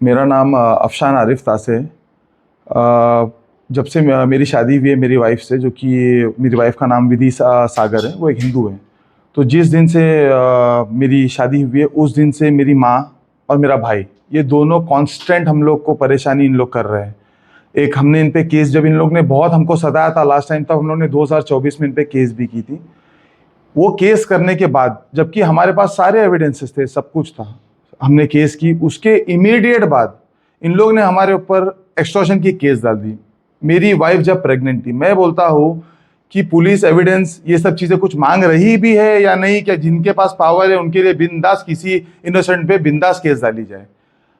मेरा नाम अफशान आरिफ तासे है। जब से मेरी शादी हुई है मेरी वाइफ से, जो कि मेरी वाइफ का नाम विधि सागर है, वो एक हिंदू है। तो जिस दिन से मेरी शादी हुई है उस दिन से मेरी माँ और मेरा भाई, ये दोनों कांस्टेंट हम लोग को परेशानी इन लोग कर रहे हैं। एक हमने इन पे केस, जब इन लोग ने बहुत हमको सताया था लास्ट टाइम, तब हम लोग ने 2024 में इन पे केस भी की थी। वो केस करने के बाद, जबकि हमारे पास सारे एविडेंसेस थे, सब कुछ था, हमने केस की, उसके इमीडिएट बाद इन लोग ने हमारे ऊपर एक्सटॉर्शन की केस डाल दी। मेरी वाइफ जब प्रेग्नेंट थी, मैं बोलता हूँ कि पुलिस एविडेंस ये सब चीज़ें कुछ मांग रही भी है या नहीं, क्या जिनके पास पावर है उनके लिए बिंदास किसी इनोसेंट पे बिंदास केस डाली जाए।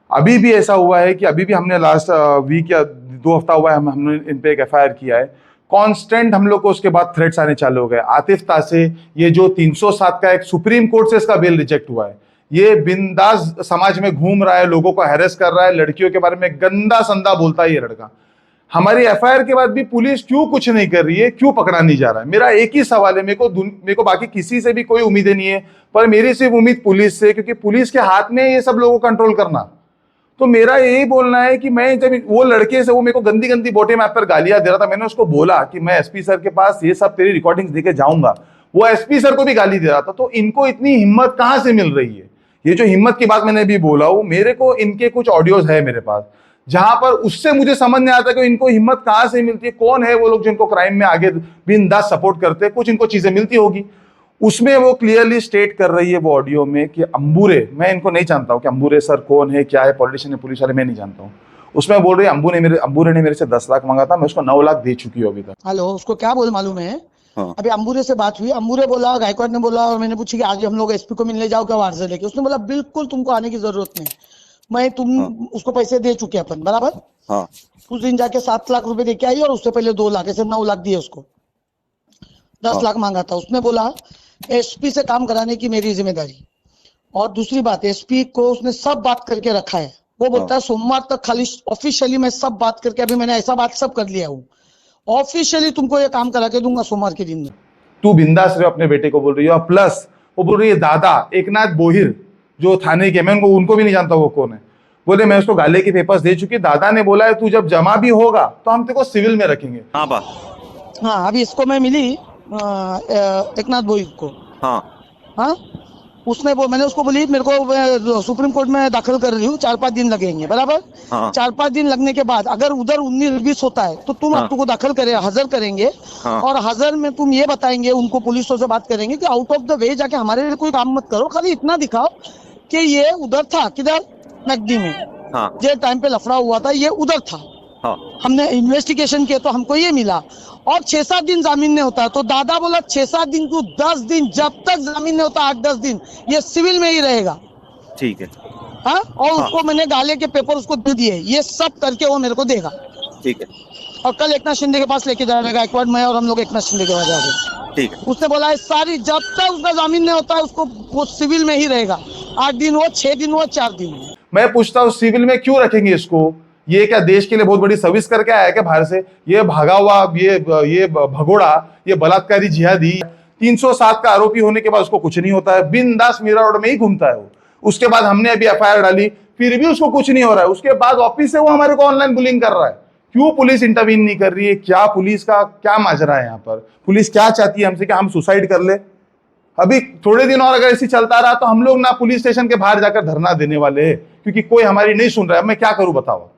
अभी भी ऐसा हुआ है कि अभी भी हमने लास्ट वीक या 2 हफ्ता हुआ है, हमने इन पे एक एफआईआर किया है। कांस्टेंट हम लोग को उसके बाद थ्रेट्स आने चालू हो गए। आतिफ तासे, ये जो 307 का एक सुप्रीम कोर्ट से इसका बेल रिजेक्ट हुआ है, ये बिंदास समाज में घूम रहा है, लोगों को हैरेस कर रहा है, लड़कियों के बारे में गंदा संदा बोलता है ये लड़का। हमारी एफआईआर के बाद भी पुलिस क्यों कुछ नहीं कर रही है, क्यों पकड़ा नहीं जा रहा है? मेरा एक ही सवाल है, मेरे को बाकी किसी से भी कोई उम्मीदें नहीं है, पर मेरी सिर्फ उम्मीद पुलिस से, क्योंकि पुलिस के हाथ में ये सब लोगों को कंट्रोल करना। तो मेरा यही बोलना है कि मैं जब वो लड़के से, वो मेरे को गंदी गंदी बॉटम ऐप पर गालियां दे रहा था, मैंने उसको बोला कि मैं एसपी सर के पास ये सब तेरी रिकॉर्डिंग्स देके जाऊंगा। वो एसपी सर को भी गाली दे रहा था। तो इनको इतनी हिम्मत कहां से मिल रही है? ये जो हिम्मत की बात मैंने अभी बोला हूं, मेरे को इनके कुछ ऑडियोज है मेरे पास, जहां पर उससे मुझे समझ नहीं आता कि इनको हिम्मत कहां से मिलती है। कौन है वो लोग जिनको क्राइम में आगे बिंदास सपोर्ट करते हैं? कुछ इनको चीजें मिलती होगी। उसमें वो क्लियरली स्टेट कर रही है वो ऑडियो में कि अंबुरे, मैं इनको नहीं जानता हूँ कि अंबुरे सर कौन है, क्या है, पॉलिटिशियन है, पुलिस वाले, मैं नहीं जानता हूँ। उसमें बोल रही है अंबुरे ने मेरे से 10 लाख मांगा था, मैं उसको 9 लाख दे चुकी हूँ अभी तक। हेलो, उसको क्या बोल मालूम है? हाँ। अभी अंबुरे से बात हुई, अंबुरे बोला, गायकवाड़ ने बोला, और मैंने पूछी कि आज हम लोग एसपी को मिलने जाओ क्या वार्ड से लेके? उसने बोला बिल्कुल तुमको आने की जरूरत नहीं, मैं तुम उसको पैसे दे चुके अपन बराबर। हाँ। उस दिन जाके 7 लाख रुपए देके आई और उससे पहले 2 लाख, ऐसे 9 लाख दिए उसको। 10 लाख मांगा था। उसने बोला एसपी से काम कराने की मेरी जिम्मेदारी, और दूसरी बात एसपी को उसने सब बात करके रखा है। वो बोलता है सोमवार तक खाली ऑफिशियली मैं सब बात करके, अभी मैंने ऐसा बात सब कर लिया हूँ, ऑफिशियली तुमको ये काम करा के दूंगा सोमवार के दिन में। तू बिंदास रहे, अपने बेटे को बोल रही है। और प्लस वो बोल रही है दादा एकनाथ बोहिर, जो थाने के, मैं उनको भी नहीं जानता वो कौन है, बोले मैं उसको गाले के पेपर्स दे चुकी, दादा ने बोला है तू जब जमा भी होगा तो हम तेरे को सिविल में रखेंगे। हाँ बा। हाँ, अभी इसको मैं मिली एकनाथ बोहिर को। हाँ, उसने मैंने उसको बोली मेरे को सुप्रीम कोर्ट में दाखिल कर रही हूँ, 4-5 दिन लगेंगे बराबर। हाँ। 4-5 दिन लगने के बाद अगर उधर 19-20 होता है तो तुम तुमको दाखिल करे हाजिर करेंगे। और हाजिर में तुम ये बताएंगे उनको, पुलिसों से बात करेंगे कि आउट ऑफ द वे जाके हमारे लिए कोई काम मत करो, खाली इतना दिखाओ कि ये उधर था, किधर, नकदी में। जो टाइम पे लफड़ा हुआ था ये उधर था। हमने इन्वेस्टिगेशन किया तो हमको ये मिला। और 6-7 दिन जामीन नहीं होता, तो दादा बोला 6-7 दिन को 10 दिन, जब तक जामीन नहीं होता 8-10 दिन ये सिविल में ही रहेगा। ठीक है। हाँ, और उसको मैंने गाले के पेपर उसको दे दिए, ये सब करके वो मेरे को देगा। ठीक है। और कल एकनाथ शिंदे के पास लेके जाएगा, गायकवाड़ मैं और हम लोग एकनाथ शिंदे के पास जाएंगे। ठीक है। उसने बोला है सारी, जब तक उसका जामीन नहीं होता है उसको, वो सिविल में ही रहेगा। 8 दिन हो, 6 दिन हो, 4 दिन हो। मैं पूछता हूँ सिविल में क्यों रखेंगे इसको? ये क्या देश के लिए बहुत बड़ी सर्विस करके आया है क्या बाहर से? ये भागा हुआ, ये भगोड़ा, ये बलात्कारी जिहादी, 307 का आरोपी होने के बाद उसको कुछ नहीं होता है, बिंदास मीरा रोड में ही घूमता है वो। उसके बाद हमने अभी एफआईआर डाली, फिर भी उसको कुछ नहीं हो रहा है। उसके बाद ऑफिस से वो हमारे को ऑनलाइन बुलिंग कर रहा है। क्यों पुलिस इंटरवीन नहीं कर रही है? क्या पुलिस का क्या माजरा है यहाँ पर? पुलिस क्या चाहती है हमसे कि हम सुसाइड कर ले? अभी थोड़े दिन और अगर ऐसे चलता रहा तो हम लोग ना पुलिस स्टेशन के बाहर जाकर धरना देने वाले हैं, क्योंकि कोई हमारी नहीं सुन रहा है। मैं क्या करूं बताओ?